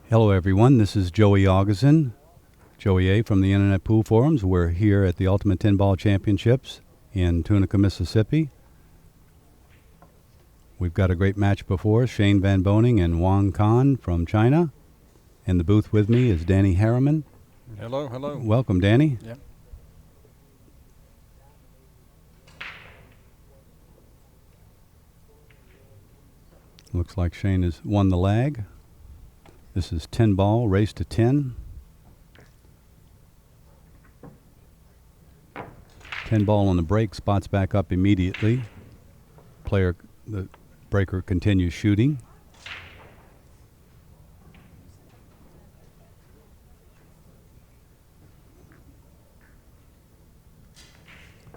Hello, everyone. This is Joey Augustin, Joey A. from the Internet Pool Forums. We're here at the Ultimate 10-Ball Championships in Tunica, Mississippi. We've got a great match before us, Shane VanBoening and Wang from China. In the booth with me is Danny Harriman. Hello, hello. Welcome, Danny. Yep. Looks like Shane has won the lag. This is 10-ball, race to 10. 10-ball on the break, spots back up immediately. The breaker continues shooting.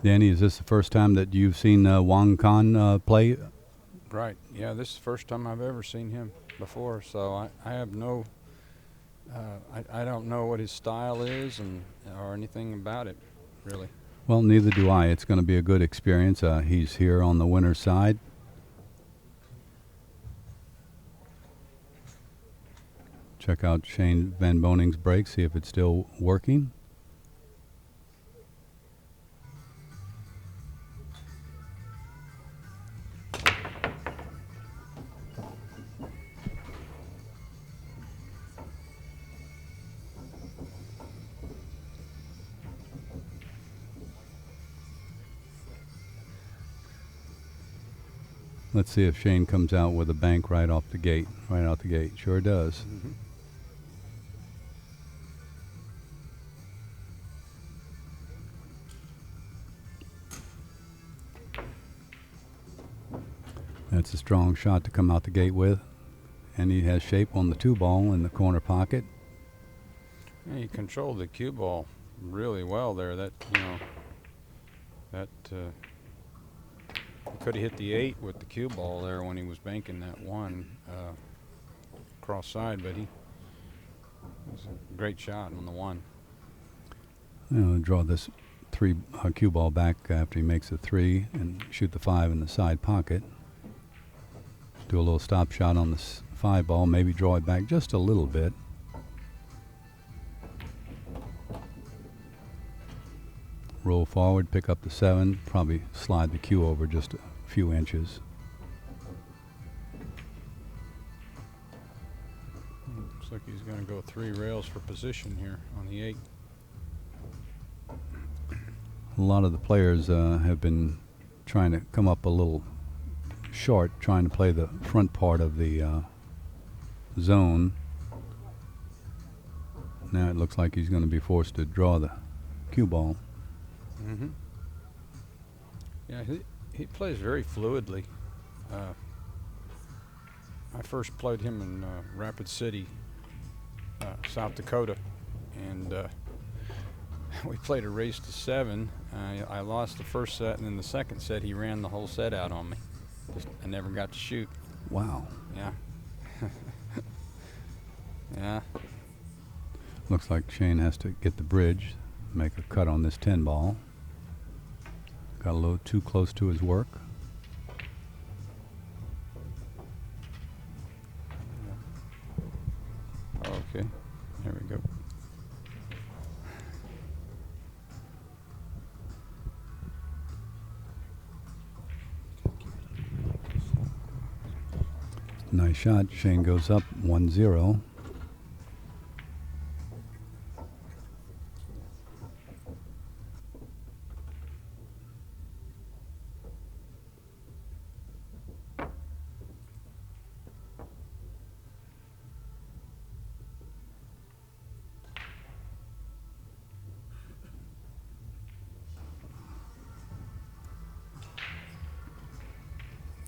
Danny, is this the first time that you've seen Wang play? Right. Yeah, this is the first time I've ever seen him before, so I have no, I don't know what his style is or anything about it, really. Well, neither do I. It's going to be a good experience. He's here on the winner's side. Check out Shane VanBoening's break, see if it's still working. Let's see if Shane comes out with a bank right out the gate. Sure does. Mm-hmm. That's a strong shot to come out the gate with. And he has shape on the 2-ball in the corner pocket. Yeah, he controlled the cue ball really well there. That, he could have hit the 8 with the cue ball there when he was banking that 1 cross side, but it was a great shot on the 1. Draw this 3 cue ball back after he makes a 3 and shoot the 5 in the side pocket. Do a little stop shot on the 5-ball, maybe draw it back just a little bit. Roll forward, pick up the 7, probably slide the cue over just a few inches. Looks like he's going to go 3 rails for position here on the 8. A lot of the players have been trying to come up a little short, trying to play the front part of the zone. Now it looks like he's going to be forced to draw the cue ball. Mm-hmm. Yeah, he plays very fluidly. I first played him in Rapid City, South Dakota, and we played a race to 7. I lost the first set, and in the second set he ran the whole set out on me. I never got to shoot. Wow. Yeah. Yeah. Looks like Shane has to get the bridge, make a cut on this 10-ball. Got a little too close to his work. Okay, there we go. Nice shot. Shane goes up 1-0.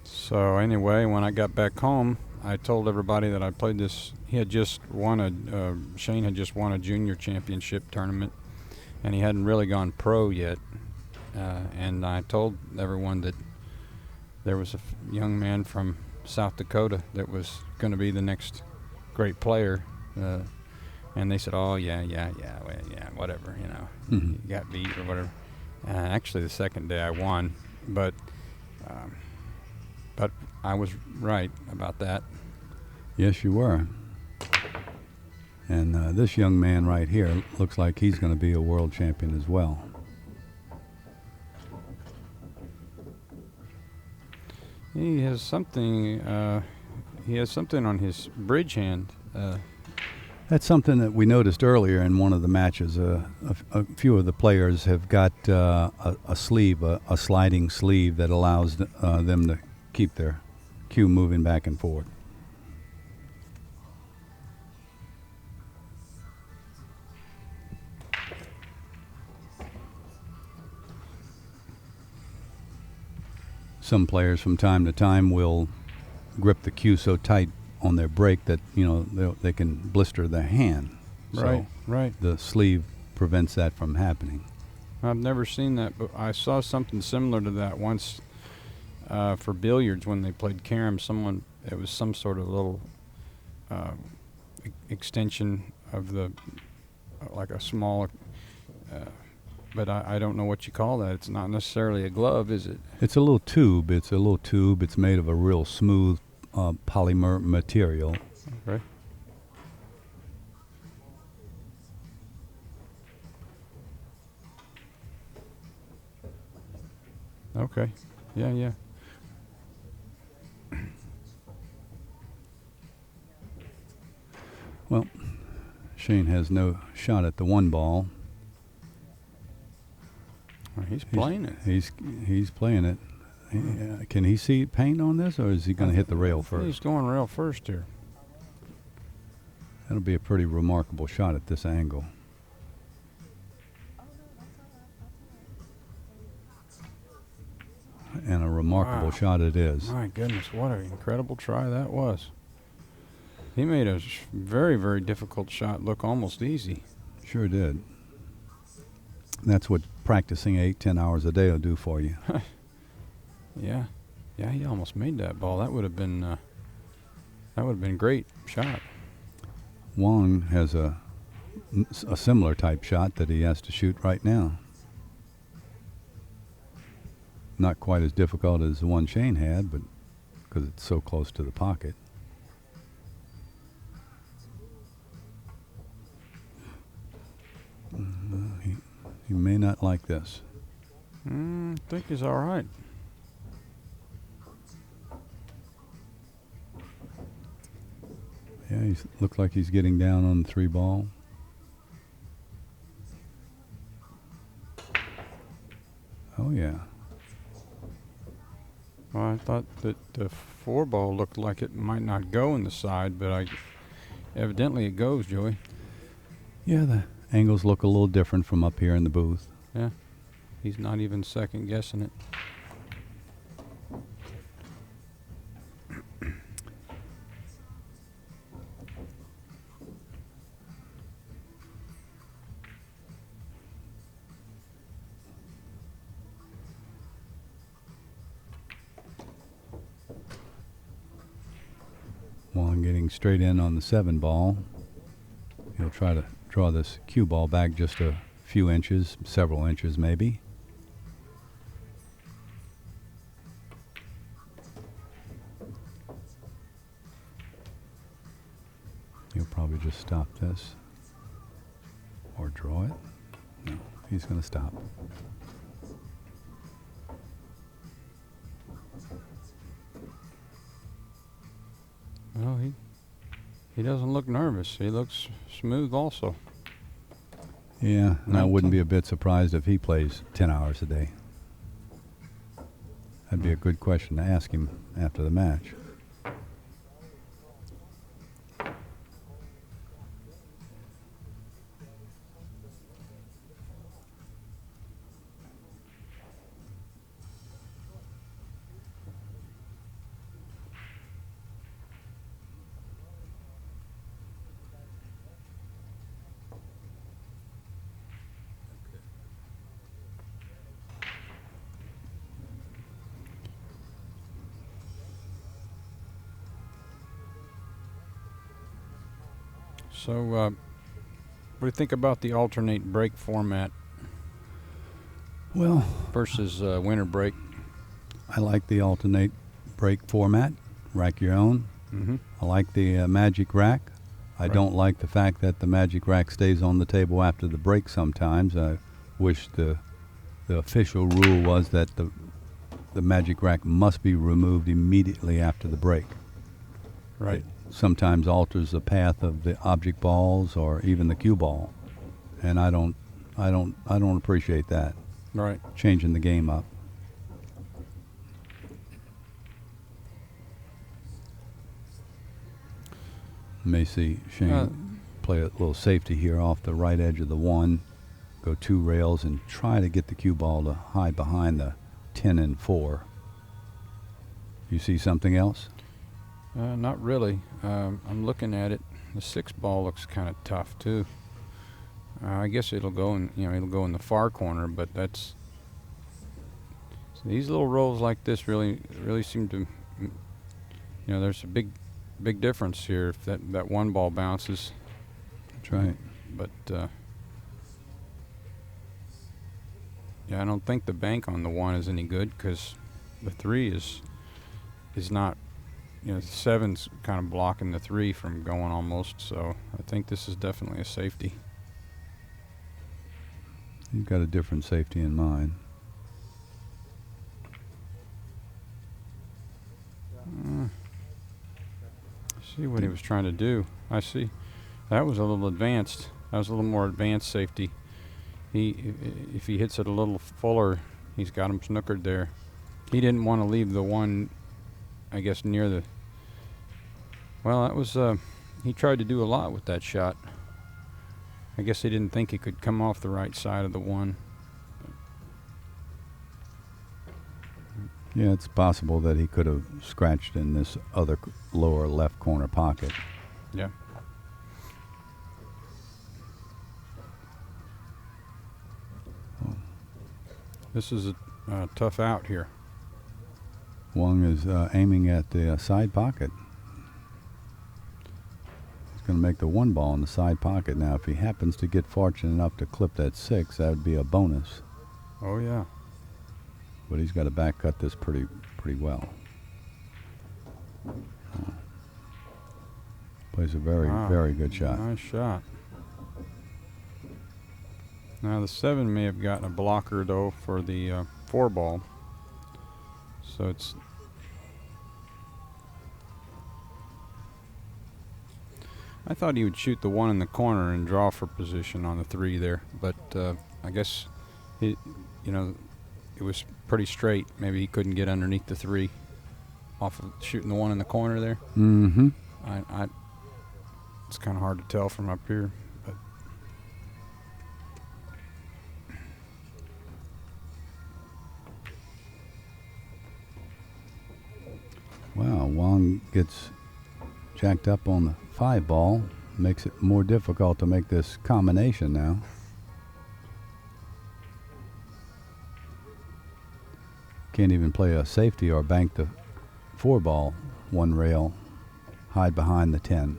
So anyway, when I got back home, I told everybody that I played this. He had just won Shane had just won a junior championship tournament, and he hadn't really gone pro yet. And I told everyone that there was a young man from South Dakota that was going to be the next great player. And they said, "Oh yeah, whatever, Mm-hmm. you got beat or whatever." Actually, the second day I won, but I was right about that. Yes, you were. And this young man right here looks like he's going to be a world champion as well. He has something. He has something on his bridge hand. That's something that we noticed earlier in one of the matches. A few of the players have got a sleeve, a sliding sleeve that allows them to keep their cue moving back and forth. Some players from time to time will grip the cue so tight on their break that they can blister their hand. Right, right. The sleeve prevents that from happening. I've never seen that, but I saw something similar to that once for billiards when they played carom. It was some sort of little extension of the, like a small, but I don't know what you call that. It's not necessarily a glove, is it? It's a little tube. It's made of a real smooth polymer material. Okay. Okay. Yeah. Well, Shane has no shot at the one ball. Well, he's playing it. He's playing it. Can he see paint on this, or is he going to hit the rail first? He's going rail first here. That'll be a pretty remarkable shot at this angle. And a remarkable shot it is. My goodness, what an incredible try that was. He made a very, very difficult shot look almost easy. Sure did. That's what practicing 8-10 hours a day will do for you. Yeah, he almost made that ball. That would have been great shot. Wong has a similar type shot that he has to shoot right now. Not quite as difficult as the one Shane had, but because it's so close to the pocket. He may not like this. I think he's all right. Yeah, he looks like he's getting down on the 3 ball. Oh, yeah. Well, I thought that the 4 ball looked like it might not go in the side, but evidently it goes, Joey. Yeah, the angles look a little different from up here in the booth. Yeah, he's not even second guessing it. Wong getting straight in on the 7 ball. He'll try to draw this cue ball back just a few inches, several inches maybe. He'll probably just stop this or draw it. No, he's going to stop. Well, he doesn't look nervous. He looks smooth also. Yeah, and I wouldn't be a bit surprised if he plays 10 hours a day. That'd be a good question to ask him after the match. So, what do you think about the alternate break format Well, versus winter break? I like the alternate break format, rack your own. Mm-hmm. I like the magic rack. I Right. don't like the fact that the magic rack stays on the table after the break sometimes. I wish the official rule was that the magic rack must be removed immediately after the break. Right. It sometimes alters the path of the object balls or even the cue ball, and I don't appreciate that, Right. changing the game up. May see Shane play a little safety here off the right edge of the 1, go 2 rails and try to get the cue ball to hide behind the 10 and 4. You see something else? Not really. I'm looking at it. The 6 ball looks kind of tough too. I guess it'll go in. It'll go in the far corner, but that's. So these little rolls like this really seem to. There's a big difference here if that 1 ball bounces. That's right. But I don't think the bank on the 1 is any good because the 3 is not. The 7's kind of blocking the 3 from going almost. So I think this is definitely a safety. You've got a different safety in mind. See what he was trying to do. I see. That was a little advanced. That was a little more advanced safety. If he hits it a little fuller, he's got him snookered there. He didn't want to leave the 1, I guess, near the. Well, that was. He tried to do a lot with that shot. I guess he didn't think he could come off the right side of the 1. Yeah, it's possible that he could have scratched in this other lower left corner pocket. Yeah. This is a tough out here. Wong is aiming at the side pocket. He's going to make the 1 ball in the side pocket. Now, if he happens to get fortunate enough to clip that 6, that would be a bonus. Oh yeah. But he's got to back cut this pretty well. Plays a very good shot. Nice shot. Now the 7 may have gotten a blocker though for the 4 ball. So it's. I thought he would shoot the 1 in the corner and draw for position on the 3 there, but I guess it was pretty straight. Maybe he couldn't get underneath the 3 off of shooting the 1 in the corner there. Mm-hmm. It's kind of hard to tell from up here, but Wow, Wang gets jacked up on the 5 ball. Makes it more difficult to make this combination now. Can't even play a safety or bank the 4 ball 1 rail, hide behind the 10.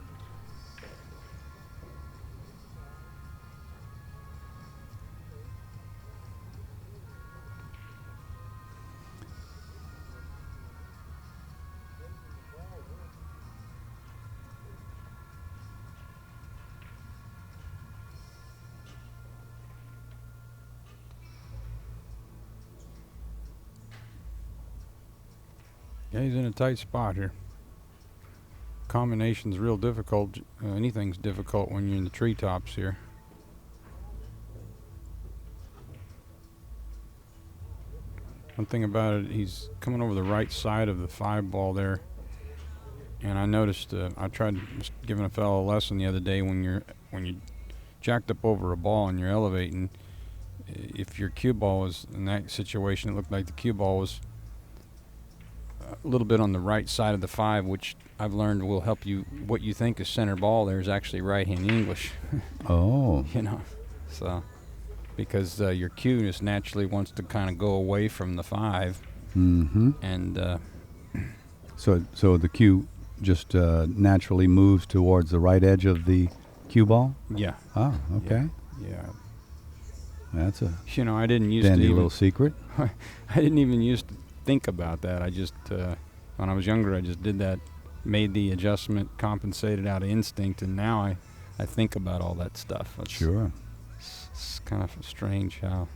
yeah, he's in a tight spot here. Combination's real difficult. Anything's difficult when you're in the treetops here. One thing about it, he's coming over the right side of the 5 ball there. And I noticed, I tried giving a fellow a lesson the other day when you jacked up over a ball and you're elevating, if your cue ball was in that situation, it looked like the cue ball was a little bit on the right side of the 5, which I've learned will help you. What you think is center ball there is actually right-hand English. Oh. So because your cue just naturally wants to kind of go away from the 5. Mm-hmm. And So the cue just naturally moves towards the right edge of the cue ball? yeah. Oh, okay. Yeah. That's a I didn't used to dandy even, little secret. I didn't even used to think about that. I just when I was younger, I just did that made the adjustment, compensated out of instinct, and now I think about all that stuff. Sure. It's kind of strange how.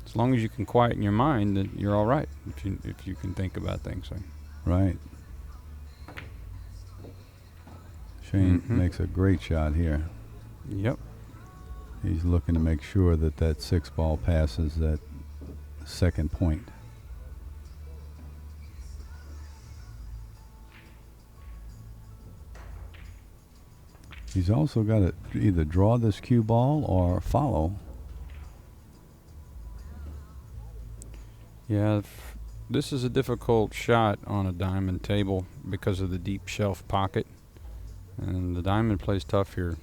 As long as you can quieten your mind, then you're all right. If you can think about things. Right. Shane Mhm. makes a great shot here. Yep. He's looking to make sure that that 6 ball passes that second point. He's also got to either draw this cue ball or follow. Yeah, this is a difficult shot on a diamond table because of the deep shelf pocket, and the diamond plays tough here.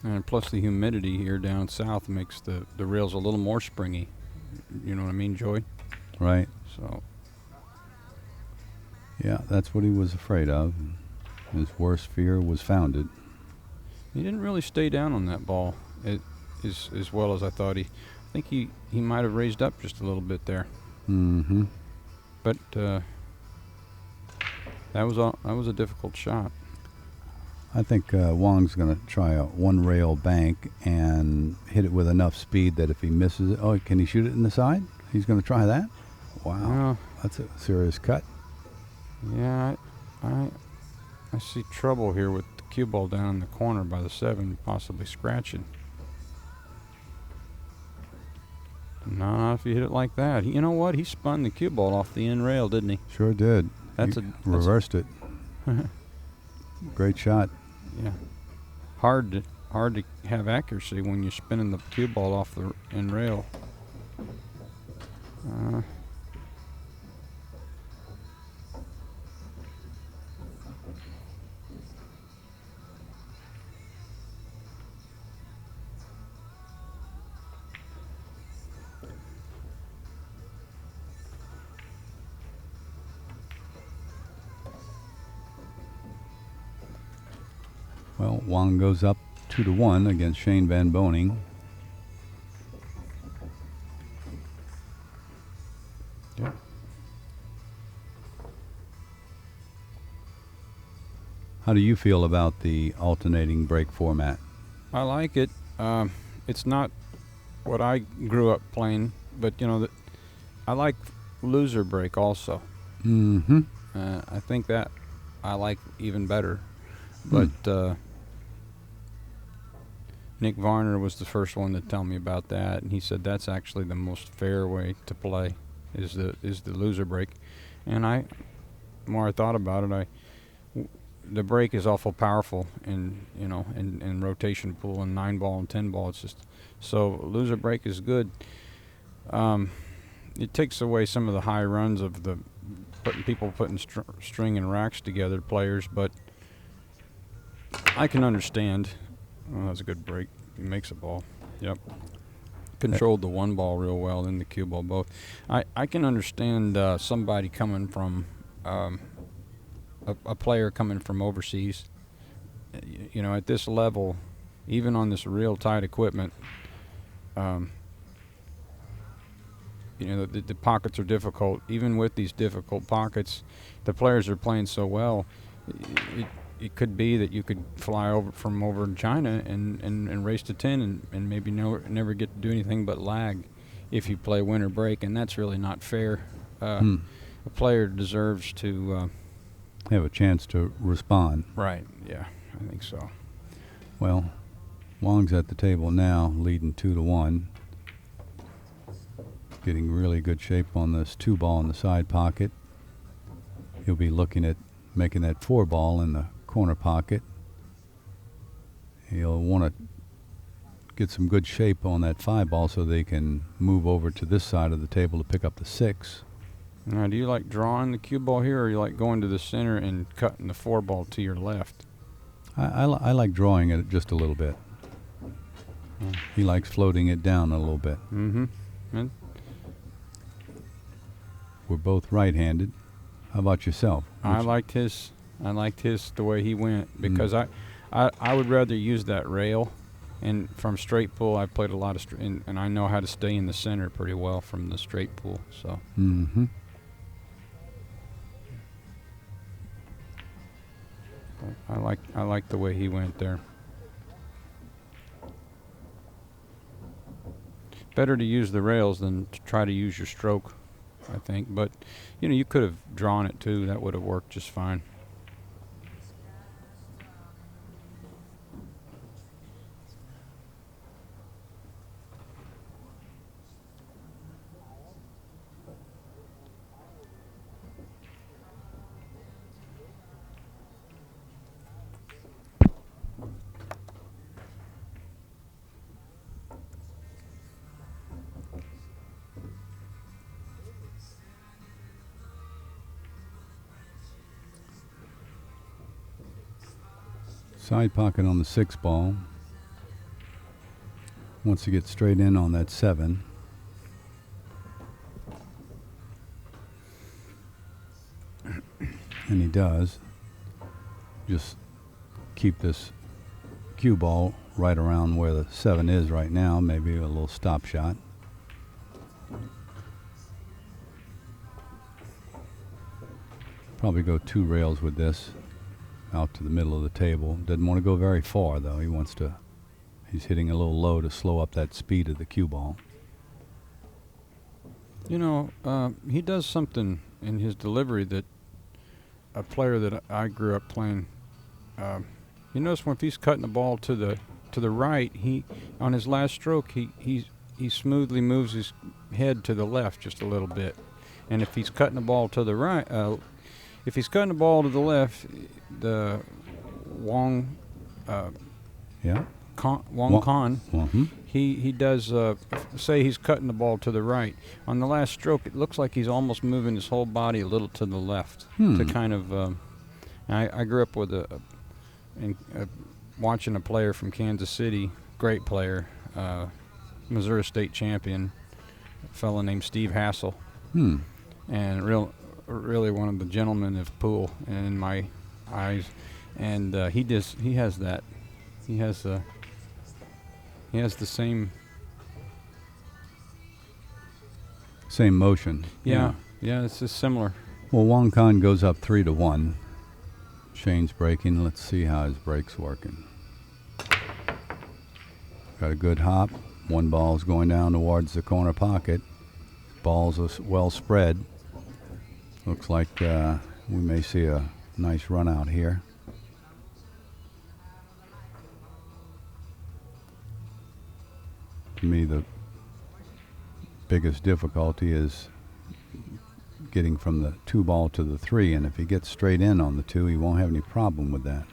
And plus the humidity here down south makes the rails a little more springy. You know what I mean, Joey? Right. So, Yeah, that's what he was afraid of. His worst fear was founded. he didn't really stay down on that ball as well as I thought. I think he might have raised up just a little bit there. Mm-hmm. But that was a difficult shot. I think Wong's going to try a one-rail bank and hit it with enough speed that if he misses it, oh, can he shoot it in the side? He's going to try that? Wow. Well, That's a serious cut. yeah, I see trouble here with the cue ball down in the corner by the 7, possibly scratching. No, if you hit it like that. You know what? He spun the cue ball off the end rail, didn't he? Sure did. That's He reversed it. Great shot. Yeah. Hard to have accuracy when you're spinning the cue ball off the end rail. Well, Wang goes up 2-1 against Shane VanBoening. Yeah. How do you feel about the alternating break format? I like it. It's not what I grew up playing, but I like loser break also. Mm-hmm. I think that I like even better. But Nick Varner was the first one to tell me about that, and he said that's actually the most fair way to play is the loser break. And the more I thought about it, the break is awful powerful in rotation pool and 9 ball and 10 ball. It's just so loser break is good. It takes away some of the high runs of the putting string and racks together, players, but I can understand. Oh, that's a good break. He makes a ball. Yep. Controlled the 1 ball real well, and the cue ball both. I can understand somebody coming from a player coming from overseas. At this level, even on this real tight equipment, the pockets are difficult. Even with these difficult pockets, the players are playing so well. It could be that you could fly over in China and race to 10 and maybe never get to do anything but lag if you play winter break, and that's really not fair. A player deserves to Have a chance to respond. Right, yeah, I think so. Well, Wong's at the table now, leading 2-1. Getting really good shape on this 2 ball in the side pocket. He'll be looking at making that 4 ball in the corner pocket. He'll want to get some good shape on that 5 ball so they can move over to this side of the table to pick up the 6. Now, do you like drawing the cue ball here, or you like going to the center and cutting the 4 ball to your left? I like drawing it just a little bit. He likes floating it down a little bit. Mm-hmm. And We're both right-handed. How about yourself? I liked his the way he went, because I would rather use that rail, and from straight pull I've played a lot of and I know how to stay in the center pretty well from the straight pull. So I like the way he went there. Better to use the rails than to try to use your stroke, I think. But you could have drawn it too. That would have worked just fine. Side pocket on the 6 ball. Wants to get straight in on that 7. And he does. Just keep this cue ball right around where the 7 is right now. Maybe a little stop shot. Probably go 2 rails with this out to the middle of the table. Doesn't want to go very far though. He's hitting a little low to slow up that speed of the cue ball. He does something in his delivery that a player that I grew up playing. You notice when he's cutting the ball to the right, he on his last stroke he smoothly moves his head to the left just a little bit, and if he's cutting the ball to the right, if he's cutting the ball to the left, the Wong, Wong, he does. Say he's cutting the ball to the right. On the last stroke, it looks like he's almost moving his whole body a little to the left to kind of. I grew up with watching a player from Kansas City, great player, Missouri State champion, a fellow named Steve Hassel, and really one of the gentlemen of pool in my eyes, and he has the same motion. Yeah, it's just similar. Well, Wong goes up 3-1. Shane's breaking. Let's see how his break's working. Got a good hop. One ball's going down towards the corner pocket. Ball's well spread. Looks like we may see a nice run out here. To me, the biggest difficulty is getting from the 2 ball to the 3, and if he gets straight in on the 2, he won't have any problem with that.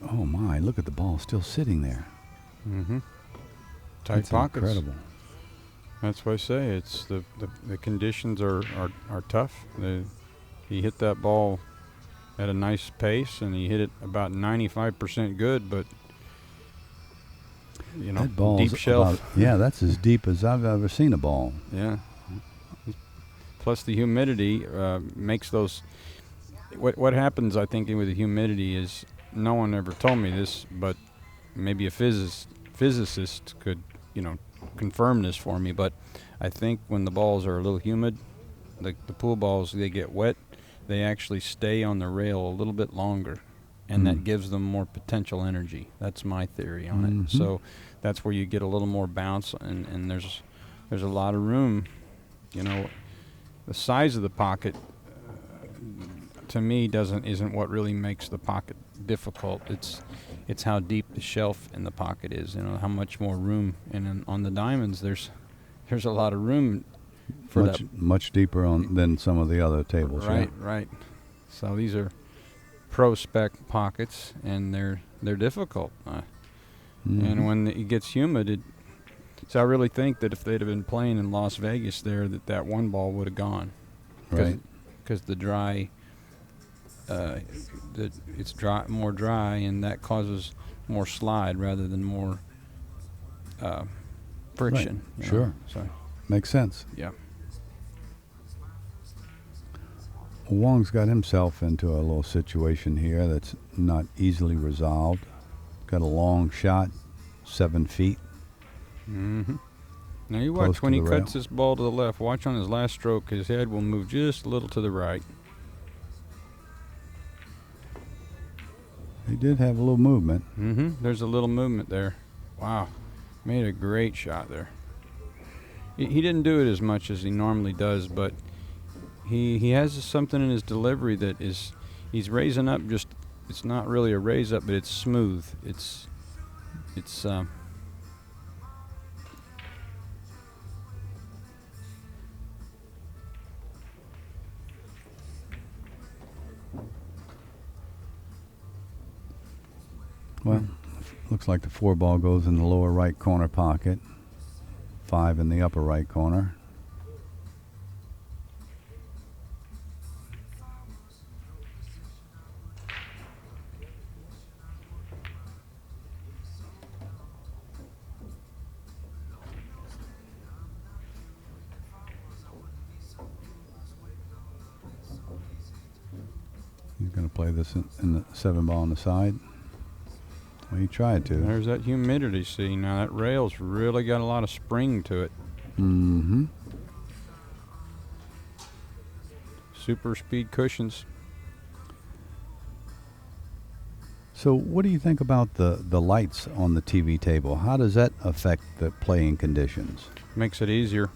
Oh my, look at the ball still sitting there. Tight That's pockets. Incredible. That's what I say. It's the conditions are tough. He hit that ball at a nice pace, and he hit it about 95% good, but that ball's deep shelf. That's as deep as I've ever seen a ball. Yeah. Plus the humidity makes those. What happens, I think, with the humidity is, no one ever told me this, but maybe a physicist could, confirm this for me. But I think when the balls are a little humid, the pool balls, they get wet, they actually stay on the rail a little bit longer, and that gives them more potential energy. That's my theory on it. So that's where you get a little more bounce, and there's a lot of room. The size of the pocket to me isn't what really makes the pocket difficult. It's how deep the shelf in the pocket is. How much more room. And on the diamonds, there's a lot of room for much deeper than some of the other tables. Right. So these are pro spec pockets, and they're difficult. And when it gets humid, so I really think that if they'd have been playing in Las Vegas there, that one ball would have gone. Right. Because the dry, it's more dry, and that causes more slide rather than more friction. Right. you Sure. know, So Makes sense. yeah. Well, Wong's got himself into a little situation here that's not easily resolved. Got a long shot, 7 feet. Mm-hmm. Now you Close watch to when he the cuts rail. this ball to the left. Watch on his last stroke, his head will move just a little to the right. He did have a little movement. Mm-hmm. There's a little movement there. Wow, made a great shot there. He didn't do it as much as he normally does, but he has something in his delivery that he's raising up. Just it's not really a raise up, but it's smooth. It's Well, looks like the 4 ball goes in the lower right corner pocket. 5 in the upper right corner. He's going to play this in the 7 ball on the side. Well, he tried to. there's that humidity. See now that rail's really got a lot of spring to it. Mm-hmm. Super speed cushions. So what do you think about the lights on the TV table? How does that affect the playing conditions? Makes it easier.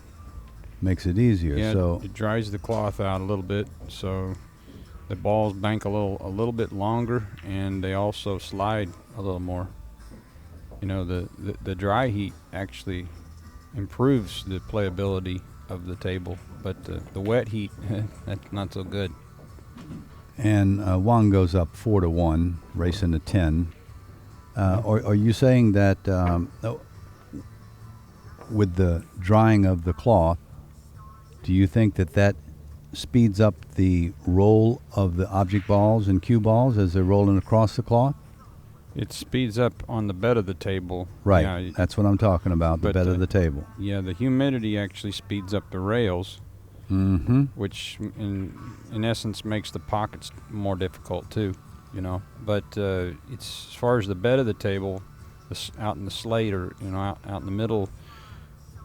Makes it easier. Yeah, So it dries the cloth out a little bit, so the balls bank a little bit longer, and they also slide a little more. You know, the dry heat actually improves the playability of the table, but the wet heat, that's not so good. and Wang goes up 4-1, racing to 10. Are you saying that with the drying of the cloth, do you think that speeds up the roll of the object balls and cue balls as they're rolling across the cloth? It speeds up on the bed of the table. Right. Yeah, That's what I'm talking about, the but bed of the table. yeah, the humidity actually speeds up the rails, Mm-hmm. which in essence makes the pockets more difficult too, you know. But it's as far as the bed of the table, out in the slate or out in the middle,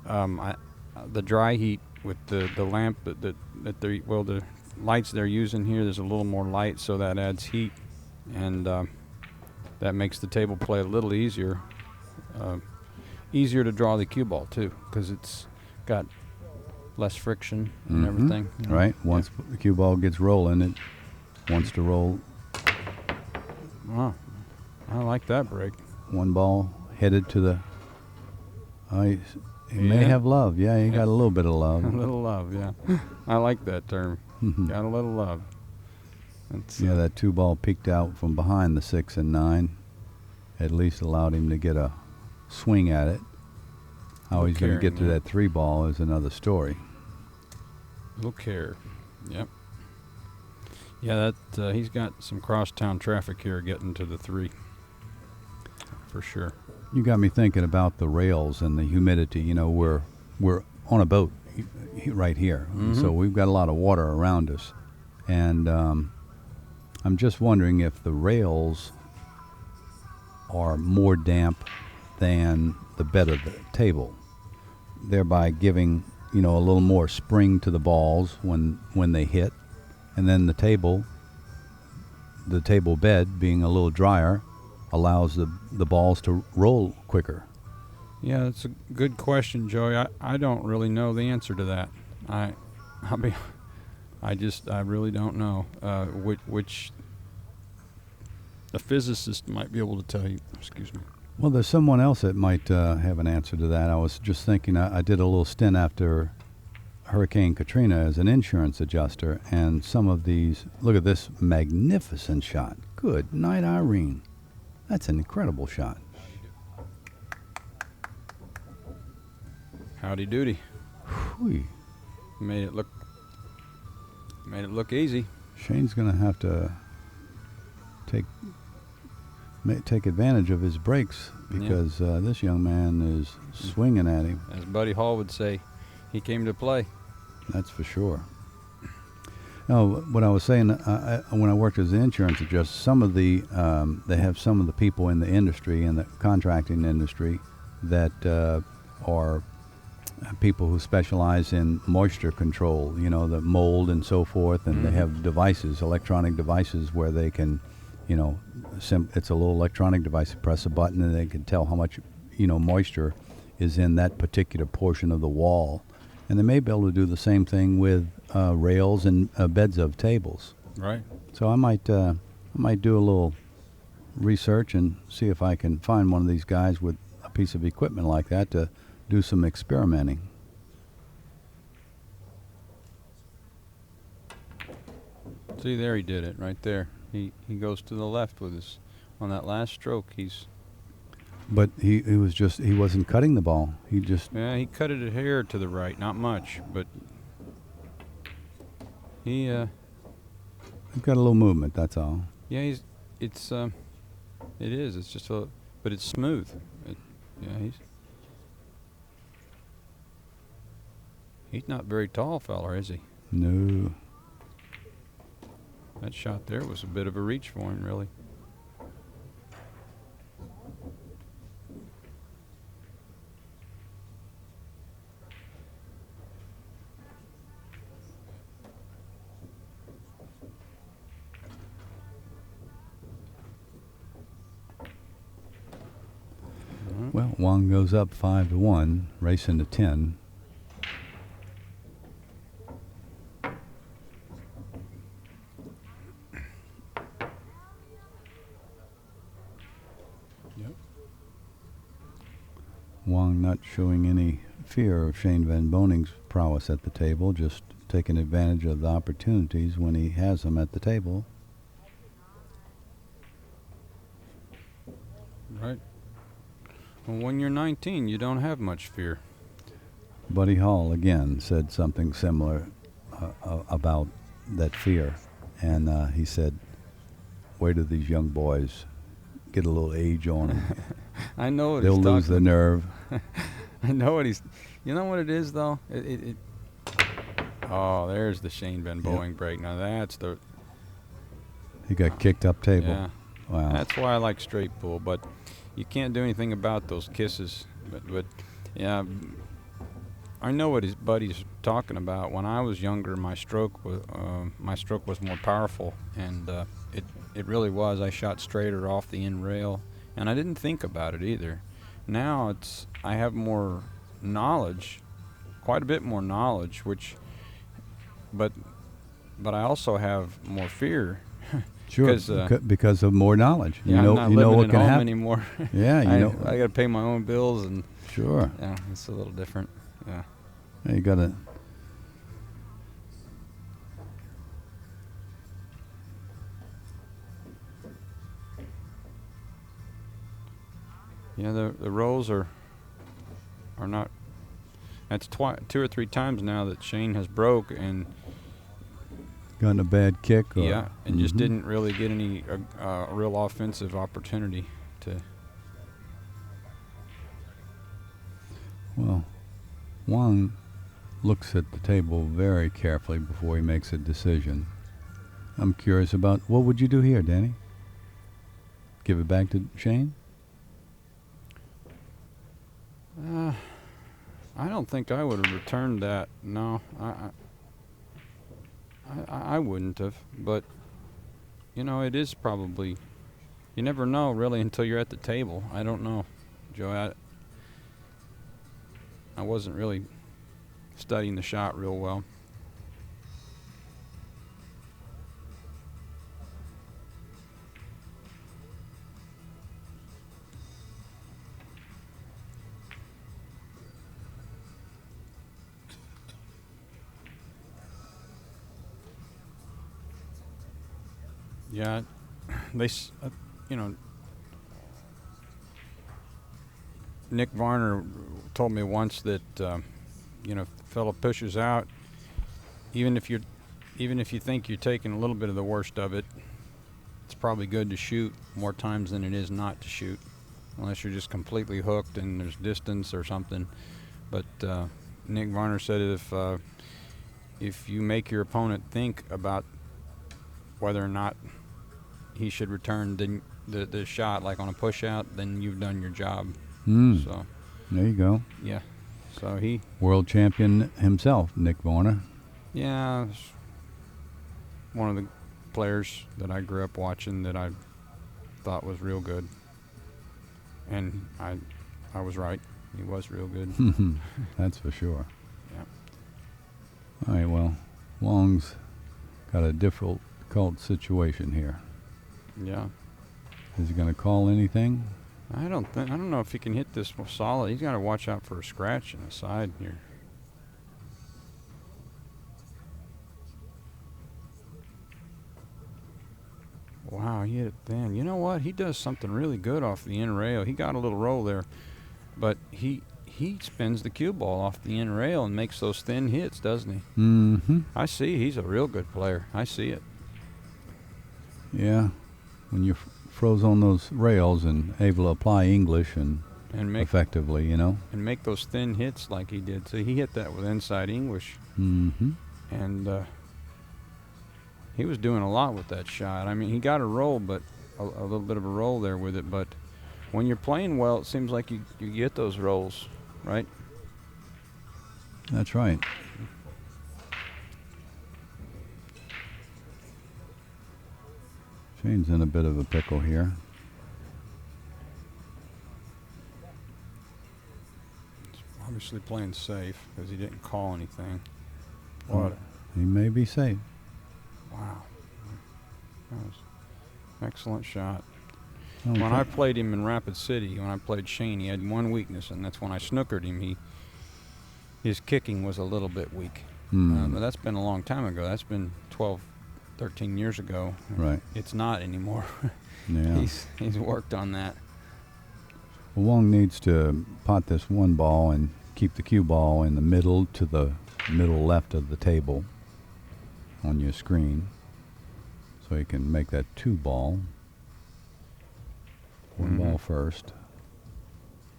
the dry heat with the lamp that the lights they're using here, there's a little more light, so that adds heat, and that makes the table play a little easier. Easier to draw the cue ball too, because it's got less friction and everything. you know. Right. Once the cue ball gets rolling, it wants to roll. Wow, I like that break. 1 ball headed to the. He may Yeah. have love. Yeah, he got a little bit of A love. little love, yeah. I like that term. Got a little love. That's, Yeah, that 2 ball peeked out from behind the 6 and 9. At least allowed him to get a swing at it. How he's going to get to Carrying, that 3 ball is another story. little care. Yep. Yeah, that he's got some crosstown traffic here getting to the 3. For sure. You got me thinking about the rails and the humidity. You know, we're on a boat right here, so we've got a lot of water around us, and I'm just wondering if the rails are more damp than the bed of the table, thereby giving a little more spring to the balls when they hit, and then the table bed being a little drier allows the balls to roll quicker. Yeah, that's a good question, Joey. I don't really know the answer to that. I really don't know which a physicist might be able to tell you. Excuse me. Well, there's someone else that might have an answer to that. I was just thinking, I did a little stint after Hurricane Katrina as an insurance adjuster, and some of these, look at this magnificent shot. Good night, Irene. That's an incredible shot. Howdy doody. Whew. Made it look easy. Shane's going to have to take take advantage of his breaks because this young man is swinging at him. As Buddy Hall would say, he came to play. That's for sure. No, what I was saying, when I worked as an insurance adjuster, some of the they have some of the people in the industry, in the contracting industry, that are people who specialize in moisture control, the mold and so forth, and they have devices, electronic devices, where they can, it's a little electronic device. You press a button and they can tell how much, moisture is in that particular portion of the wall. And they may be able to do the same thing with rails and beds of tables. Right. So I might do a little research and see if I can find one of these guys with a piece of equipment like that to do some experimenting. See, there he did it right there. He goes to the left with his on that last stroke. But he wasn't cutting the ball. He cut it a hair to the right, not much, but he's got a little movement. That's all. Yeah, it is. It's just but it's smooth. He's not very tall, fella, is he? No. That shot there was a bit of a reach for him, really. Well, Wang goes up 5-1, racing to 10. Yep. Wang not showing any fear of Shane VanBoening's prowess at the table, just taking advantage of the opportunities when he has them at the table. Right. Well, when you're 19, you don't have much fear. Buddy Hall again said something similar about that fear, and he said, "Wait till these young boys get a little age on them. I know what they'll he's lose their nerve." I know what he's. You know what it is though. Oh, there's the Shane VanBoening break. Now that's the. He got kicked up table. Yeah. Wow. That's why I like straight pool, but you can't do anything about those kisses. But yeah, I know what his buddy's talking about. When I was younger, my stroke was more powerful, and it really was. I shot straighter off the end rail, and I didn't think about it either. Now I have more knowledge, quite a bit more knowledge, but I also have more fear. Sure, because of more knowledge. Yeah, you know, I'm not you know living what at can home happen anymore. Yeah, I got to pay my own bills, and sure. Yeah, it's a little different. Yeah. Yeah, you got to. Yeah, the rolls are not. That's 2 or 3 times now that Shane has broke and Gotten a bad kick. Or, and just didn't really get any real offensive opportunity to. Well, Wang looks at the table very carefully before he makes a decision. I'm curious about, what would you do here, Danny? Give it back to Shane? I don't think I would have returned that. No, I wouldn't have. But it is probably. You never know really until you're at the table. I don't know, Joe. I wasn't really studying the shot real well. Yeah, Nick Varner told me once that if the fellow pushes out, even if you think you're taking a little bit of the worst of it, it's probably good to shoot more times than it is not to shoot, unless you're just completely hooked and there's distance or something. But Nick Varner said if you make your opponent think about whether or not he should return the shot, like on a push out, then you've done your job. So there you go. yeah. So he World champion himself, Nick Varner. yeah, one of the players that I grew up watching that I thought was real good. And I was right. He was real good. That's for sure. Yeah. All right, well, Wong's got a difficult situation here. Yeah. Is he going to call anything? I don't know if he can hit this solid. He's got to watch out for a scratch in the side here. Wow, he hit it thin. You know what? He does something really good off the in rail. He got a little roll there, but he spins the cue ball off the in rail and makes those thin hits, doesn't he? Mm-hmm. I see. He's a real good player. I see it. Yeah. When you're froze on those rails and able to apply English and make effectively, you know. And make those thin hits like he did. So he hit that with inside English. Mm-hmm. And he was doing a lot with that shot. I mean, he got a roll, but a little bit of a roll there with it. But when you're playing well, it seems like you get those rolls, right? That's right. Shane's in a bit of a pickle here. He's obviously playing safe because he didn't call anything. What? He may be safe. Wow. That was an excellent shot. Okay. When I played him in Rapid City, when I played Shane, he had one weakness, and that's when I snookered him. His kicking was a little bit weak. But that's been a long time ago. That's been 12, 13 years ago. Right. It's not anymore. Yeah. He's worked on that. Well, Wong needs to pot this one ball and keep the cue ball in the middle to the middle left of the table on your screen, so he can make that two ball. One ball first.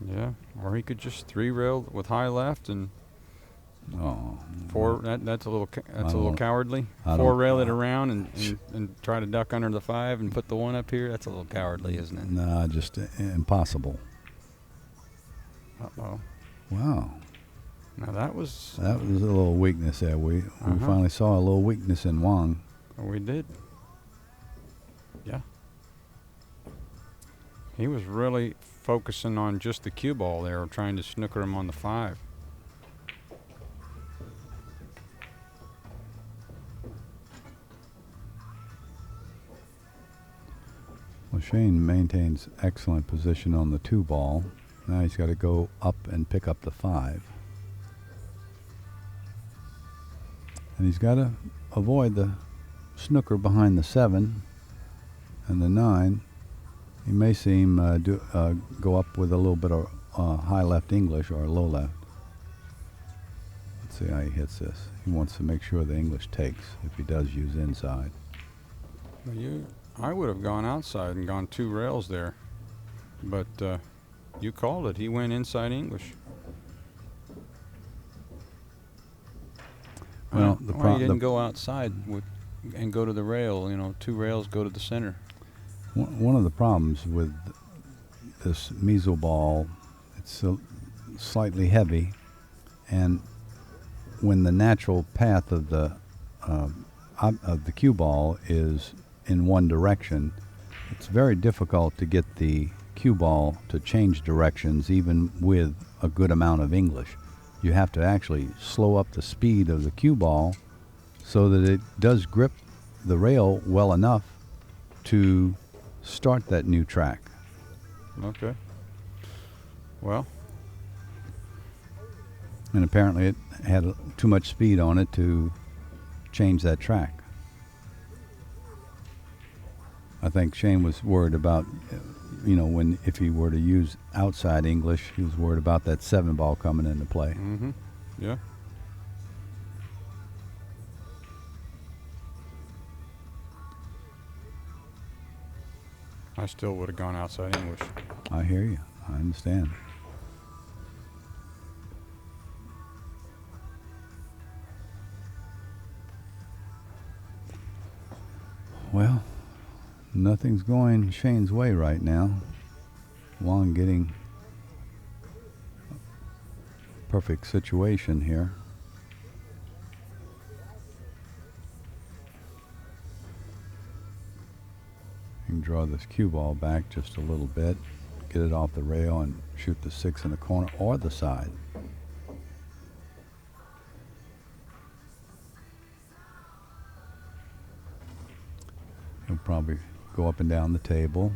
Yeah, or he could just three rail with high left and four. That's a little cowardly. Four rail it around and try to duck under the five and put the one up here. That's a little cowardly, isn't it? Nah, just impossible. Uh-oh. Wow. Now that was a little weakness there. We finally saw a little weakness in Wang. We did. Yeah. He was really focusing on just the cue ball there, trying to snooker him on the five. Well, Shane maintains excellent position on the two ball. Now he's got to go up and pick up the five. And he's got to avoid the snooker behind the 7 and the 9. He may see him go up with a little bit of high left English or low left. Let's see how he hits this. He wants to make sure the English takes if he does use inside. I would have gone outside and gone two rails there, but you called it. He went inside English. Well, he didn't go outside and go to the rail. You know, two rails go to the center. One of the problems with this meso ball, it's slightly heavy, and when the natural path of the cue ball is in one direction, it's very difficult to get the cue ball to change directions even with a good amount of English. You have to actually slow up the speed of the cue ball so that it does grip the rail well enough to start that new track. Okay. Well. And apparently it had too much speed on it to change that track. I think Shane was worried about, if he were to use outside English, he was worried about that 7 ball coming into play. Mm-hmm. Yeah. I still would have gone outside English. I hear you. I understand. Well, nothing's going Shane's way right now. Wong getting perfect situation here. You can draw this cue ball back just a little bit, get it off the rail and shoot the 6 in the corner or the side. He'll probably go up and down the table,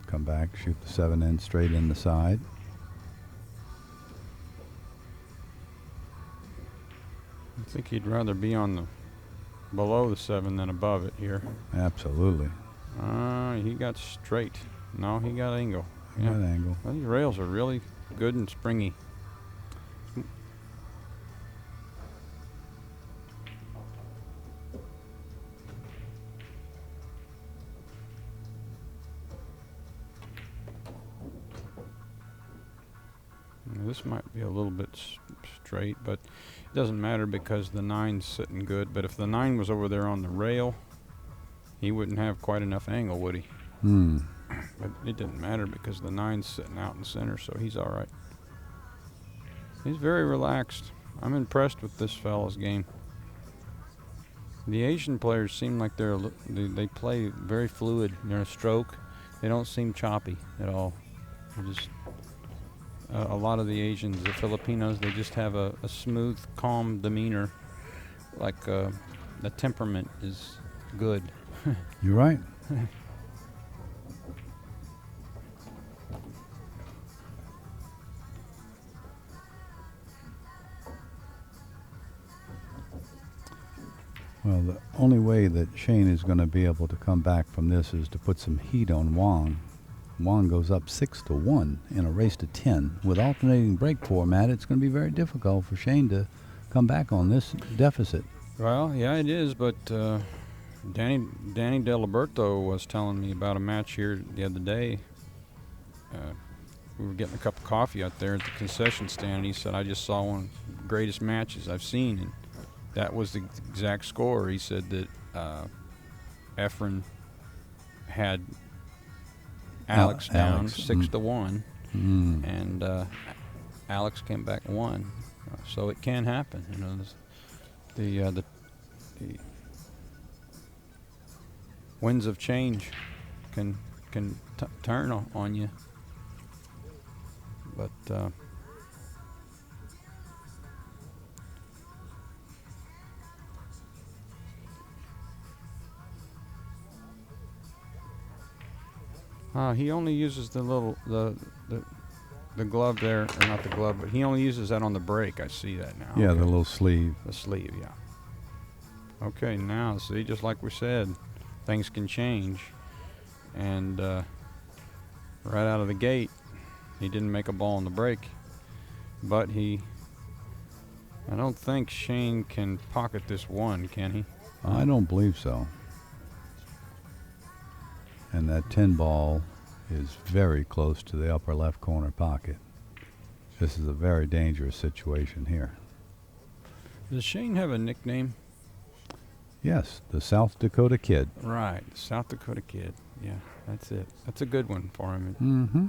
come back, shoot the 7 in straight in the side. I think he'd rather be on the below the 7 than above it here. Absolutely. He got straight. No, he got angle. He got angle. Well, these rails are really good and springy. This might be a little bit straight, but it doesn't matter because the 9's sitting good. But if the 9 was over there on the rail, he wouldn't have quite enough angle, would he? But it didn't matter because the 9's sitting out in the center, so he's all right. He's very relaxed. I'm impressed with this fella's game. The Asian players seem like they play very fluid in their stroke. They don't seem choppy at all. They're just a lot of the Asians, the Filipinos, they just have a smooth, calm demeanor. Like the temperament is good. You're right. Well, the only way that Shane is going to be able to come back from this is to put some heat on Wong. Wong goes up 6-1 in a race to 10. With alternating break format, it's going to be very difficult for Shane to come back on this deficit. Well, yeah, it is, but Danny Diliberto was telling me about a match here the other day. We were getting a cup of coffee out there at the concession stand, and he said, I just saw one of the greatest matches I've seen, and that was the exact score. He said that Efren had Alex down 6-1, and Alex came back and won. So it can happen, you know. The winds of change can turn on you, but he only uses the glove there, or not the glove, but he only uses that on the break. I see that now. Yeah, okay. the little sleeve. The sleeve, yeah. Okay, now, see, just like we said, things can change. And right out of the gate, he didn't make a ball on the break. But I don't think Shane can pocket this 1, can he? I don't believe so. And that 10 ball is very close to the upper left corner pocket. This is a very dangerous situation here. Does Shane have a nickname? Yes, the South Dakota Kid. Right, South Dakota Kid. Yeah, that's it. That's a good one for him. Mm-hmm.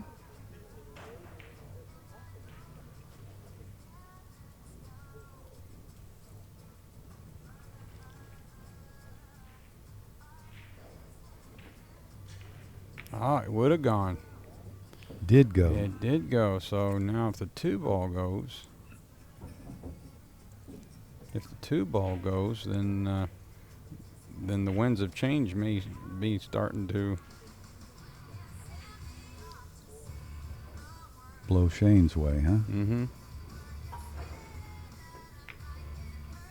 It would have gone. Did go. It did go. So now if the 2 ball goes, then the winds of change may be starting to blow Shane's way, huh? Mm-hmm.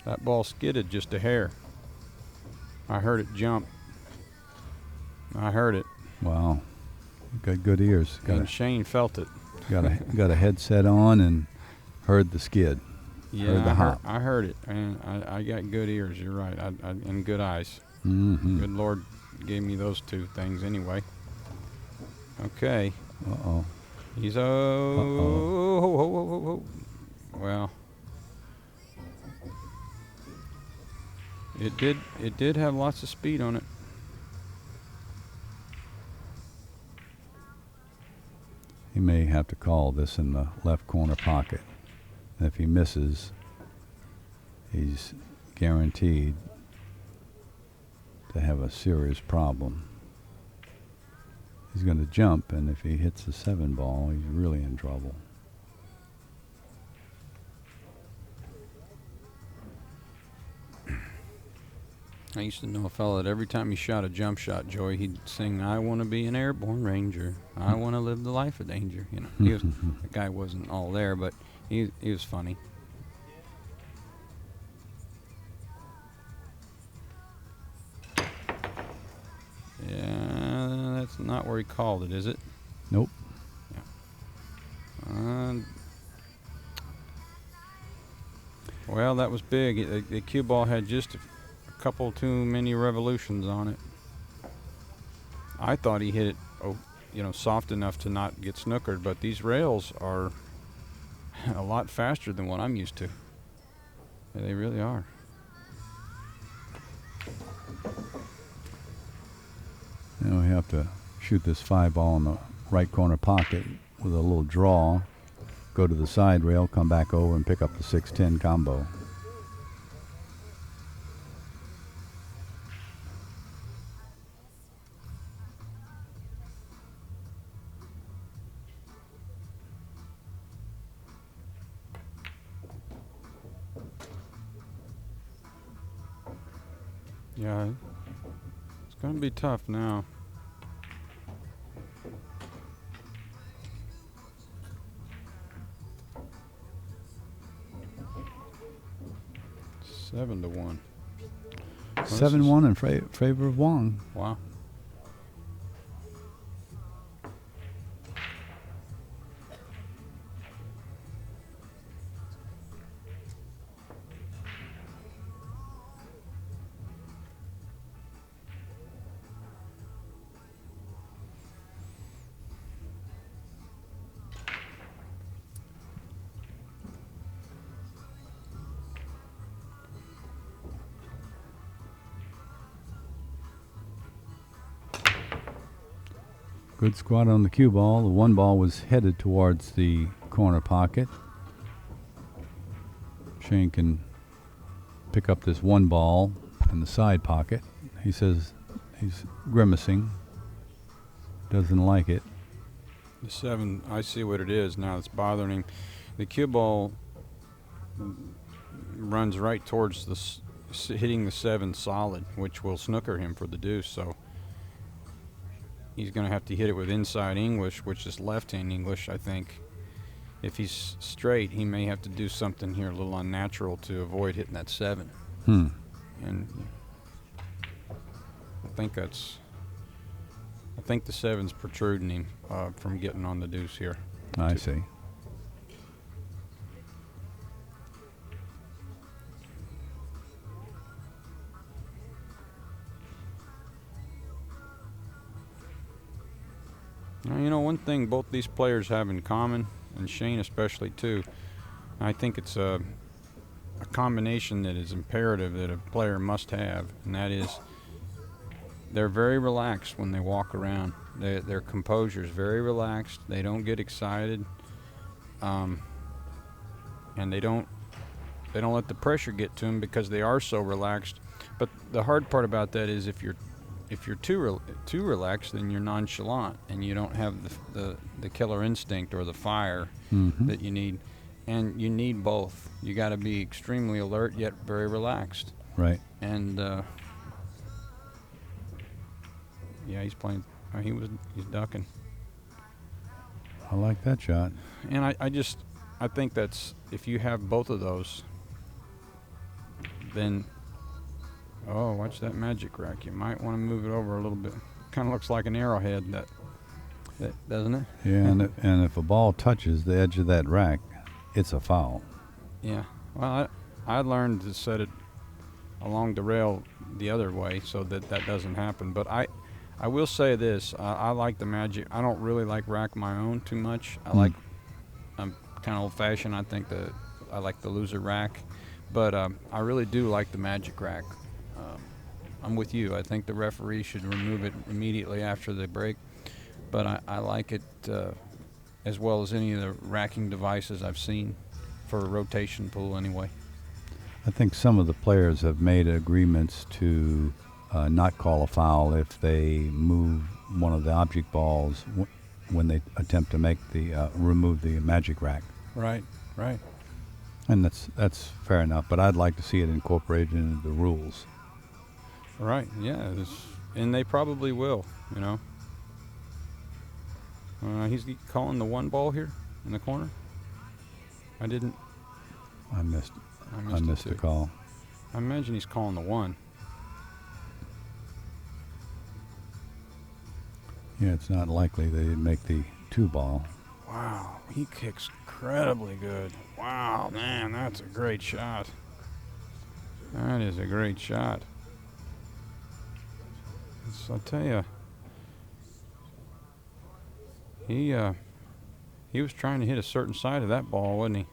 That ball skidded just a hair. I heard it jump. I heard it. Wow. Got good ears. And Shane felt it. Got a headset on and heard the skid. Yeah, heard the hop. I heard it, and I got good ears. You're right, and good eyes. Mm-hmm. Good Lord gave me those 2 things anyway. Okay. Uh-oh. He's well. It did have lots of speed on it. He may have to call this in the left corner pocket. And if he misses, he's guaranteed to have a serious problem. He's going to jump, and if he hits the 7 ball, he's really in trouble. I used to know a fellow that every time he shot a jump shot, Joey, he'd sing, "I want to be an airborne ranger. I want to live the life of danger." You know, the guy wasn't all there, but he was funny. Yeah, that's not where he called it, is it? Nope. Yeah. Well, that was big. The cue ball had just a couple too many revolutions on it. I thought he hit it, soft enough to not get snookered, but these rails are a lot faster than what I'm used to. They really are. We have to shoot this 5 ball in the right corner pocket with a little draw, go to the side rail, come back over and pick up the 6-10 combo. Yeah, it's going to be tough now. It's 7-1. 7-1 in favor of Wong. Wow. Good squat on the cue ball. The 1 ball was headed towards the corner pocket. Shane can pick up this 1 ball in the side pocket. He says he's grimacing. Doesn't like it. The 7, I see what it is now. It's bothering him. The cue ball runs right towards hitting the 7 solid, which will snooker him for the deuce. So he's going to have to hit it with inside English, which is left-hand English, I think. If he's straight, he may have to do something here a little unnatural to avoid hitting that 7. And I think the 7's protruding him from getting on the deuce here. I see. Now, one thing both these players have in common, and Shane especially too, I think it's a combination that is imperative that a player must have, and that is they're very relaxed when they walk around. Their composure is very relaxed. They don't get excited, and they don't let the pressure get to them because they are so relaxed. But the hard part about that is if you're too relaxed, then you're nonchalant and you don't have the killer instinct or the fire that you need. And you need both. You got to be extremely alert yet very relaxed. Right. And yeah, he's playing. He's ducking. I like that shot. And I think that's, if you have both of those, then watch that magic rack. You might want to move it over a little bit. Kind of looks like an arrowhead, that doesn't it? Yeah, and if a ball touches the edge of that rack, it's a foul. Yeah. Well, I learned to set it along the rail the other way so that doesn't happen. But I will say this: I like the Magic. I don't really like rack my own too much. I'm kind of old-fashioned. I like the loser rack, but I really do like the Magic rack. Um, I'm with you. I think the referee should remove it immediately after the break, but I like it as well as any of the racking devices I've seen for a rotation pool anyway. I think some of the players have made agreements to not call a foul if they move one of the object balls when they attempt to make the remove the magic rack. Right, right. And that's fair enough, but I'd like to see it incorporated into the rules. Right, yeah. And they probably will, you know. He's calling the one ball here in the corner. I missed it the call. I imagine he's calling the one. Yeah, it's not likely they'd make the 2 ball. Wow, he kicks incredibly good. Wow, man, that's a great shot. That is a great shot. So I'll tell you, he was trying to hit a certain side of that ball, wasn't he?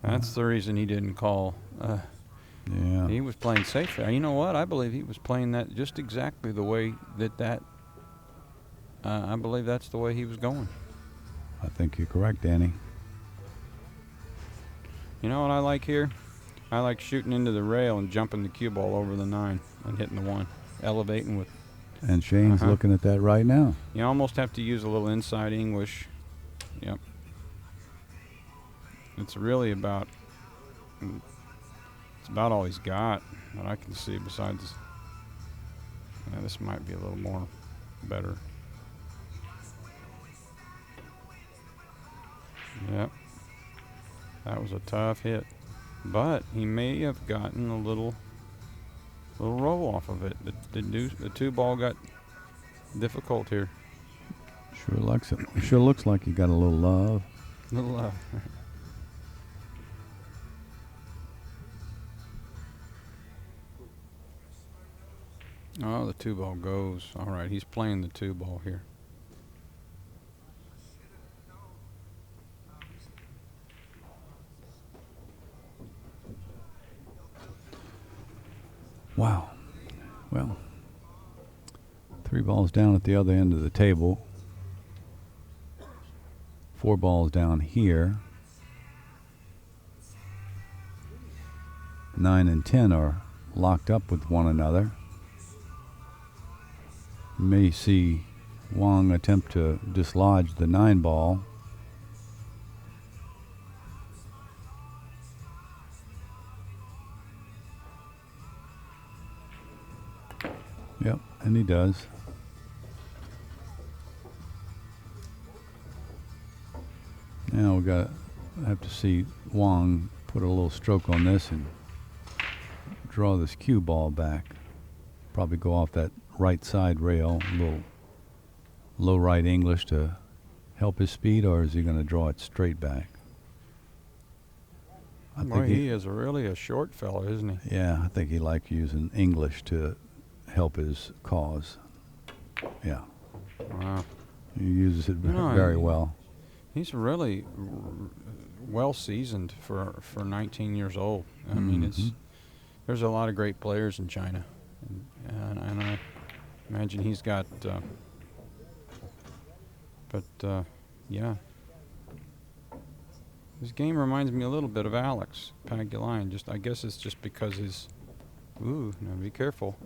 That's the reason he didn't call. Yeah. He was playing safe there. You know what? I believe he was playing that just exactly the way that. I believe that's the way he was going. I think you're correct, Danny. You know what I like here? I like shooting into the rail and jumping the cue ball over the 9 and hitting the 1, elevating with. And Shane's looking at that right now. You almost have to use a little inside English. Yep. It's really about. It's about all he's got that I can see. Besides, this might be a little more better. Yep. That was a tough hit. But he may have gotten a little roll off of it. The 2 ball got difficult here. Sure looks like you got a little love. Little love. Oh, the 2 ball goes. All right, he's playing the 2 ball here. Wow. Well, 3 balls down at the other end of the table. 4 balls down here. 9 and 10 are locked up with one another. You may see Wang attempt to dislodge the 9 ball. Yep, and he does. Now I have to see Wong put a little stroke on this and draw this cue ball back. Probably go off that right side rail, a little low right English to help his speed, or is he going to draw it straight back? I think he is really a short fellow, isn't he? Yeah, I think he likes using English to help his cause. Yeah. Wow. He uses it very well. He's really well seasoned for 19 years old. I mean, there's a lot of great players in China, and I imagine he's got. Yeah. His game reminds me a little bit of Alex Pagulayan. I guess it's just because his. Ooh, now be careful.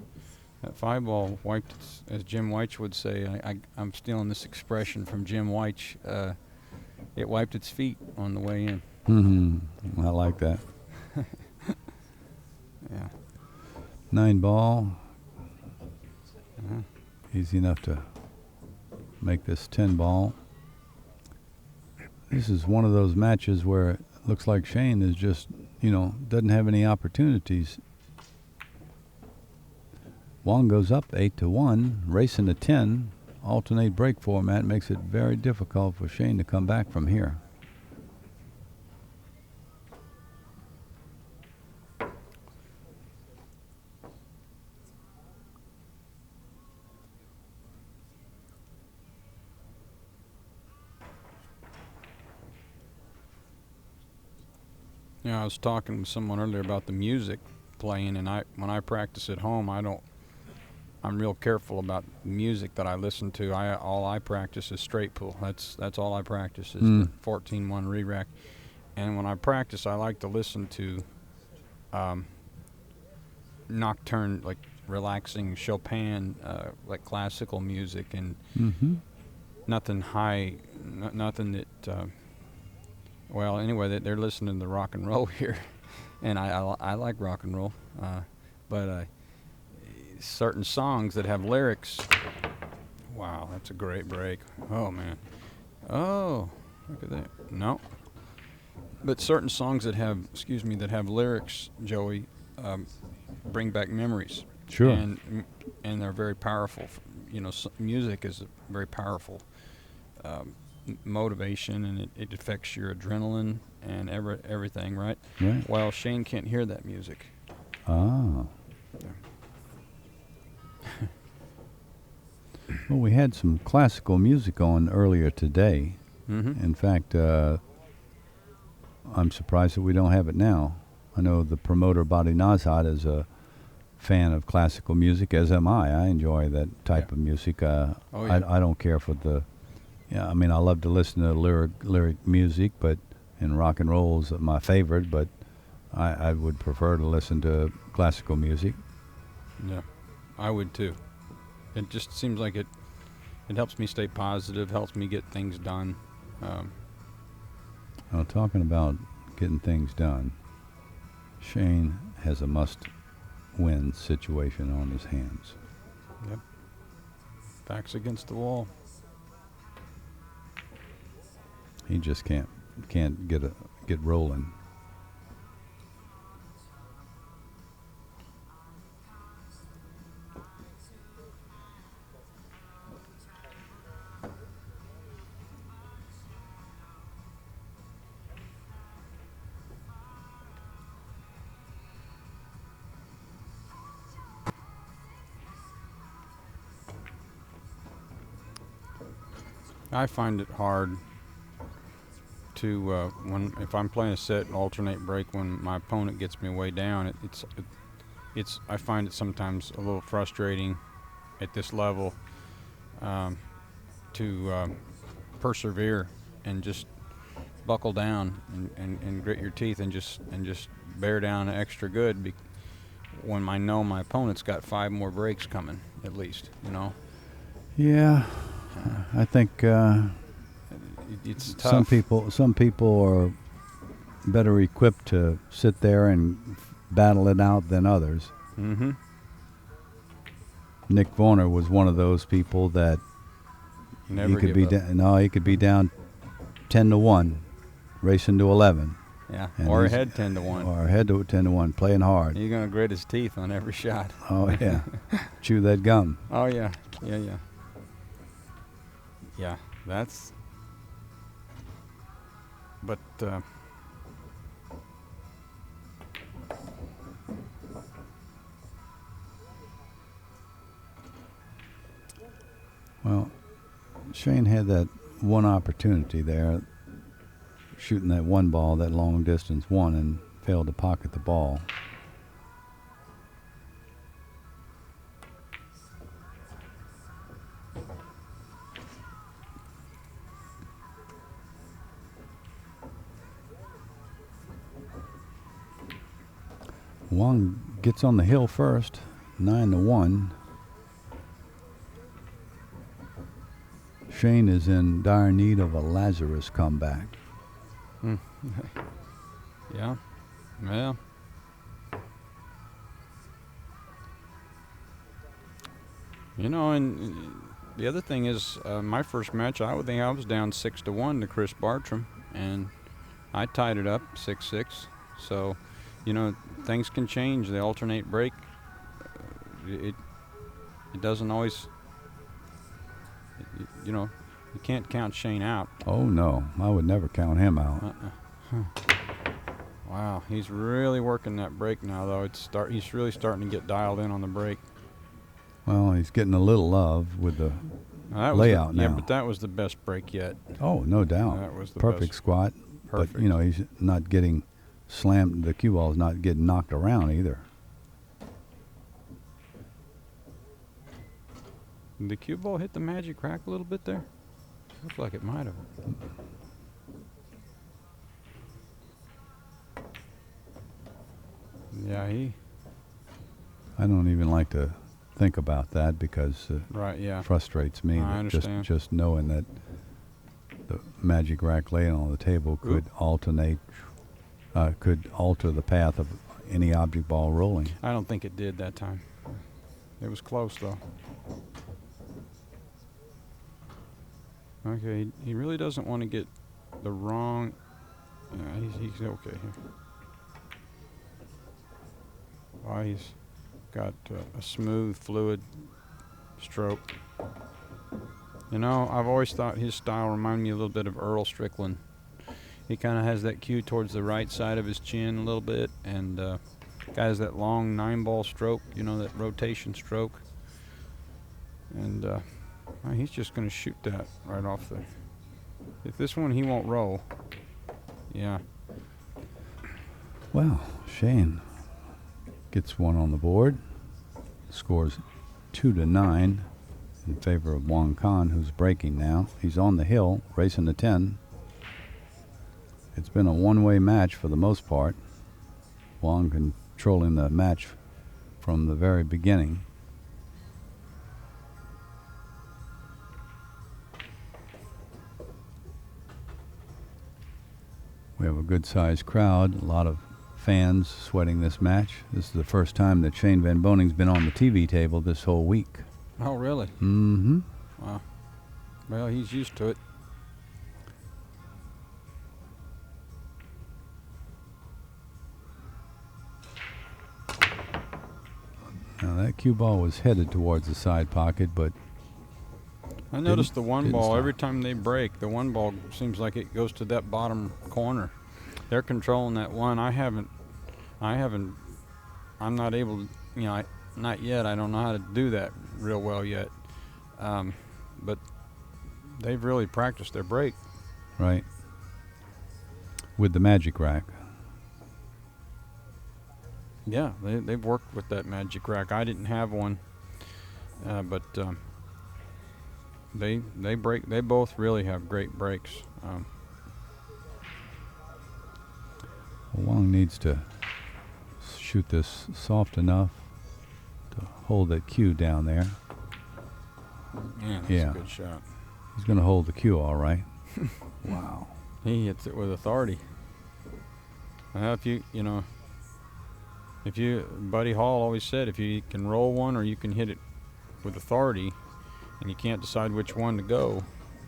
That 5 ball wiped, as Jim Weich would say. I'm stealing this expression from Jim Weich. It wiped its feet on the way in. I like that. Yeah. 9 ball. Easy enough to make this 10 ball. This is one of those matches where it looks like Shane is just, doesn't have any opportunities. Wong goes up 8-1, racing to 10. Alternate break format makes it very difficult for Shane to come back from here. I was talking with someone earlier about the music playing, and when I practice at home, I'm real careful about music that I listen to. All I practice is straight pull. That's all I practice is the 14-1 re-rack. And when I practice, I like to listen to nocturne, like relaxing Chopin, like classical music, and nothing high, nothing that. Well, anyway, they're listening to rock and roll here, and I like rock and roll, but certain songs that have lyrics. Wow, that's a great break. Oh man. Oh, look at that. No. But certain songs that have lyrics, Joey, bring back memories. Sure. And they're very powerful. Music is a very powerful motivation, and it affects your adrenaline and everything, right? Right. Well, Shane can't hear that music. Ah. Well, we had some classical music on earlier today. Mm-hmm. In fact, I'm surprised that we don't have it now. I know the promoter, Badi Nazad, is a fan of classical music, as am I. I enjoy that type of music. I don't care for the... Yeah, I mean, I love to listen to lyric music, and rock and roll is my favorite, but I would prefer to listen to classical music. Yeah, I would too. It just seems like it helps me stay positive, helps me get things done. Well, talking about getting things done, Shane has a must-win situation on his hands. Yep. Backs against the wall. He just can't get rolling. I find it hard to if I'm playing a set alternate break when my opponent gets me way down. I find it sometimes a little frustrating at this level to persevere and just buckle down and grit your teeth and just bear down extra good when I know my opponent's got 5 more breaks coming at least. Yeah, I think it's tough. Some people are better equipped to sit there and battle it out than others. Mm-hmm. Nick Varner was one of those people that Never he could give be up. he could be down 10-1, racing to 11. Yeah, And or he's- ahead 10-1. Or ahead to 10-1, playing hard. He's gonna grit his teeth on every shot. Oh yeah, chew that gum. Oh yeah, yeah. Yeah, that's. But Well, Shane had that one opportunity there, shooting that one ball, that long distance one, and failed to pocket the ball. Wang gets on the hill first, 9-1. Shane is in dire need of a Lazarus comeback. yeah. And the other thing is, my first match, I would think I was down 6-1 to Chris Bartram, and I tied it up 6-6. So, things can change. The alternate break, it doesn't always. You can't count Shane out. Oh no, I would never count him out. Wow, he's really working that break now, though. He's really starting to get dialed in on the break. Well, he's getting a little love with the layout now. Yeah, but that was the best break yet. Oh, no doubt. That was the perfect best. squat. Perfect. But he's not getting slammed. The cue ball's not getting knocked around either. Did the cue ball hit the magic rack a little bit there? Looks like it might have. Yeah, I don't even like to think about that because it right, yeah. frustrates me. I understand. Just knowing that the magic rack laying on the table could could alter the path of any object ball rolling. I don't think it did that time. It was close though. Okay, he really doesn't want to get the wrong. Yeah, he's okay here. Wow, he's got a smooth, fluid stroke. You know, I've always thought his style reminded me a little bit of Earl Strickland. He kind of has that cue towards the right side of his chin a little bit, and guy has that long 9-ball stroke, you know, that rotation stroke. And he's just going to shoot that right off there. If this one he won't roll, yeah. Well, Shane gets one on the board, scores 2-9 in favor of Wang Khan, who's breaking now. He's on the hill, racing to 10. It's been a one-way match for the most part. Wang controlling the match from the very beginning. We have a good-sized crowd, a lot of fans sweating this match. This is the first time that Shane VanBoening's been on the TV table this whole week. Oh, really? Mm-hmm. Wow. Well, he's used to it. Now that cue ball was headed towards the side pocket, but I noticed the one ball, stop. every time they break, the one ball seems like it goes to that bottom corner. They're controlling that one. I'm not able to, you know, not yet. I don't know how to do that real well yet. But they've really practiced their break. right, with the magic rack. Yeah, they've worked with that magic rack. I didn't have one, but they break. They both really have great breaks. Wong needs to shoot this soft enough to hold that cue down there. Man, that's Yeah. a good shot. He's going to hold the cue all right. Wow. He hits it with authority. Buddy Hall always said, if you can roll one or you can hit it with authority, and you can't decide which one to go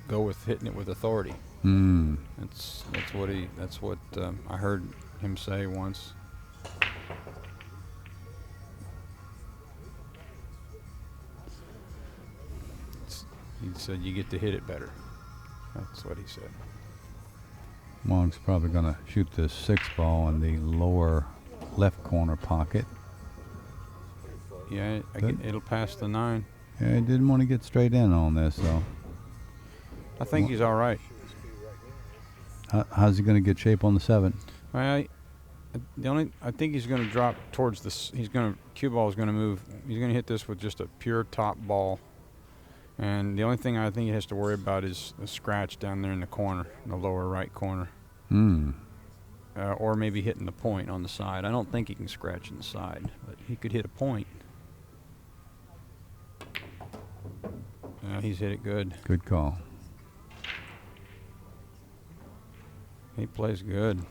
with hitting it with authority. That's what I heard him say once. He said you get to hit it better. That's what he said. Wong's probably going to shoot this 6-ball in the lower left corner pocket. Yeah, it'll pass the 9. Yeah, he didn't want to get straight in on this, though. I think he's all right. How's he going to get shape on the 7? I think he's going to drop towards this. Cue ball is going to move. He's going to hit this with just a pure top ball. And the only thing I think he has to worry about is a scratch down there in the corner, in the lower right corner. Or maybe hitting the point on the side. I don't think he can scratch in the side, but he could hit a point. He's hit it good. Good call. He plays good.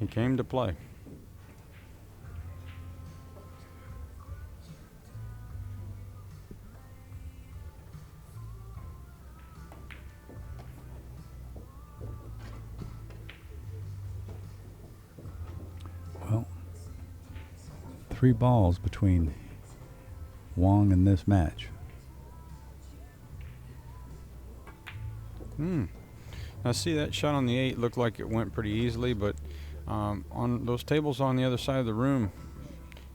He came to play. Well, 3 balls between Wong and this match. Now see, that shot on the 8 looked like it went pretty easily, but on those tables on the other side of the room,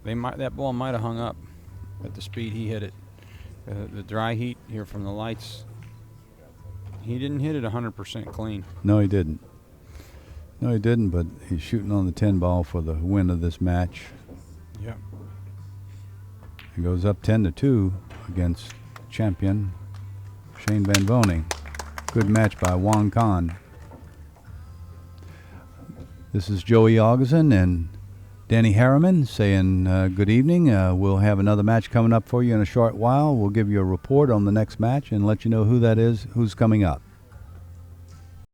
that ball might have hung up at the speed he hit it. The dry heat here from the lights he didn't hit it 100% clean. No, he didn't. No, he didn't, but he's shooting on the 10 ball for the win of this match. Yeah. He goes up 10-2 against champion Shane VanBoening. Good match by Wong Khan. This is Joey Augustin and Danny Harriman saying good evening. We'll have another match coming up for you in a short while. We'll give you a report on the next match and let you know who that is, who's coming up.